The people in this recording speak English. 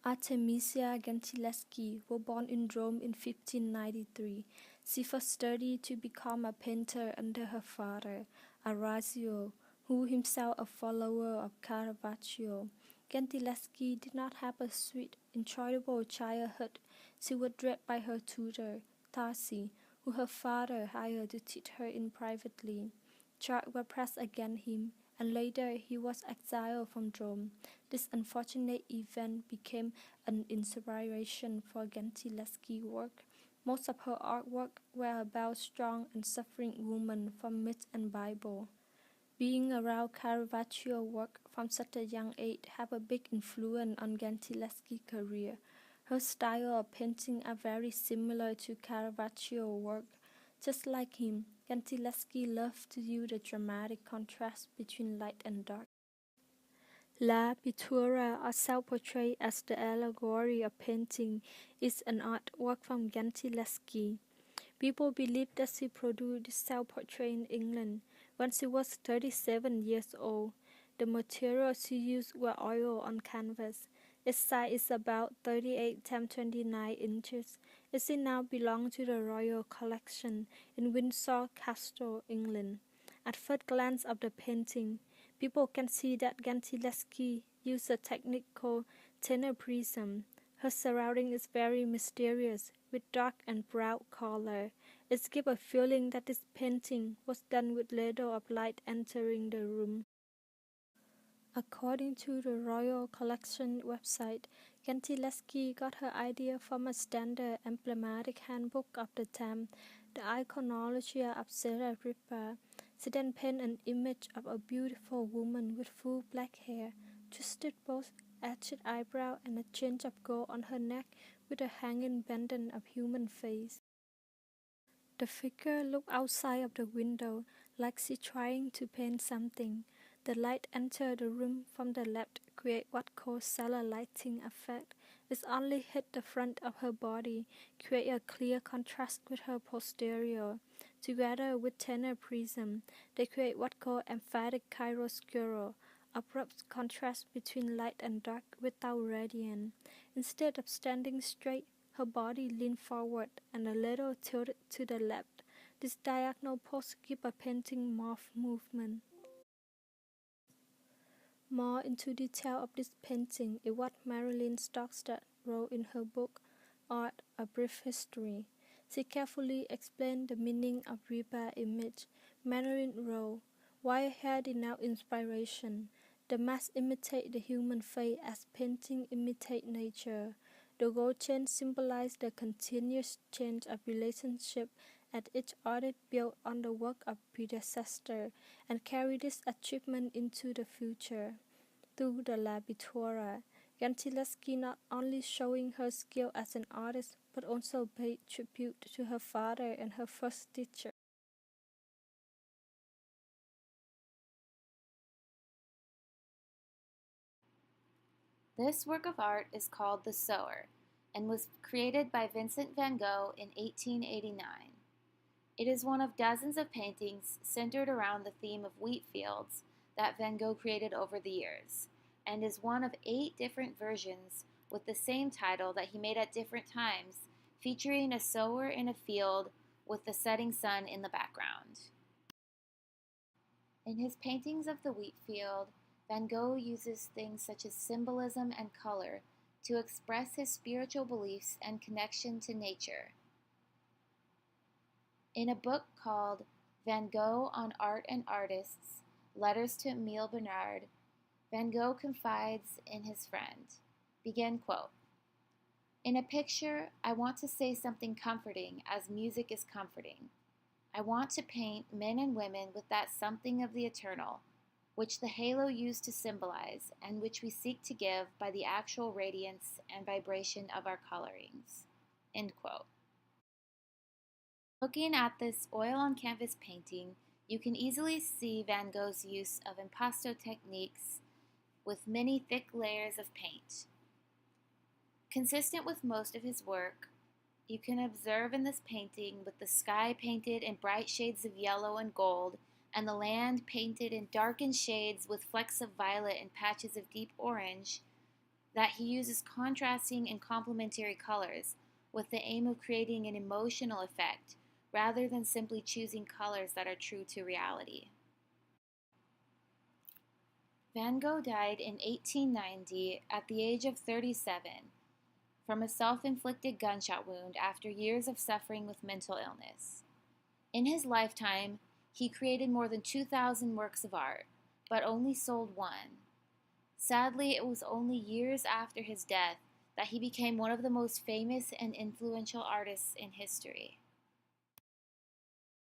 Artemisia Gentileschi was born in Rome in 1593. She first studied to become a painter under her father, Orazio, who himself a follower of Caravaggio. Gentileschi did not have a sweet, enjoyable childhood. She was reared by her tutor, Tarsi, who her father hired to teach her in privately. Charges were pressed against him, and later he was exiled from Rome. This unfortunate event became an inspiration for Gentileschi's work. Most of her artwork were about strong and suffering women from myth and Bible. Being around Caravaggio's work from such a young age had a big influence on Gentileschi's career. Her style of painting are very similar to Caravaggio's work. Just like him, Gentileschi loved to use the dramatic contrast between light and dark. La Pittura, or self-portrait as the allegory of painting, is an artwork from Gentileschi. People believe that she produced this self-portrait in England when she was 37 years old. The material she used were oil on canvas. Its size is about 38 x 29 inches. It now belongs to the Royal Collection in Windsor Castle, England. At first glance of the painting, people can see that Gentileschi used a technique called tenebrism. Her surrounding is very mysterious, with dark and brown color. It gives a feeling that this painting was done with little of light entering the room. According to the Royal Collection website, Gentileschi got her idea from a standard emblematic handbook of the time, the Iconology of Sept. She then painted an image of a beautiful woman with full black hair, twisted both arched eyebrow and a chain of gold on her neck with a hanging pendant of human face. The figure looked outside of the window like she trying to paint something. The light entered the room from the left, create what called cellar lighting effect. It only hit the front of her body, create a clear contrast with her posterior. Together with tenebrism, they create what called emphatic chiaroscuro, abrupt contrast between light and dark without radiance. Instead of standing straight, her body leaned forward and a little tilted to the left. This diagonal pose gives a painting morph movement. More into detail of this painting is what Marilyn Stokstad wrote in her book, Art, A Brief History. She carefully explained the meaning of Riba image. Marilyn wrote, "White hair denotes inspiration. The mask imitates the human face as painting imitates nature. The gold chain symbolizes the continuous change of relationship as each artist built on the work of predecessor and carry this achievement into the future." Through the La Pittura, Gentileschi not only showing her skill as an artist, but also paid tribute to her father and her first teacher. This work of art is called The Sower and was created by Vincent van Gogh in 1889. It is one of dozens of paintings centered around the theme of wheat fields that Van Gogh created over the years, and is one of 8 different versions with the same title that he made at different times, featuring a sower in a field with the setting sun in the background. In his paintings of the wheat field, Van Gogh uses things such as symbolism and color to express his spiritual beliefs and connection to nature. In a book called Van Gogh on Art and Artists, Letters to Emile Bernard, Van Gogh confides in his friend. Begin quote. "In a picture, I want to say something comforting as music is comforting. I want to paint men and women with that something of the eternal, which the halo used to symbolize and which we seek to give by the actual radiance and vibration of our colorings." End quote. Looking at this oil on canvas painting, you can easily see Van Gogh's use of impasto techniques with many thick layers of paint. Consistent with most of his work, you can observe in this painting with the sky painted in bright shades of yellow and gold, and the land painted in darkened shades with flecks of violet and patches of deep orange, that he uses contrasting and complementary colors with the aim of creating an emotional effect rather than simply choosing colors that are true to reality. Van Gogh died in 1890 at the age of 37 from a self-inflicted gunshot wound after years of suffering with mental illness. In his lifetime, he created more than 2,000 works of art, but only sold one. Sadly, it was only years after his death that he became one of the most famous and influential artists in history.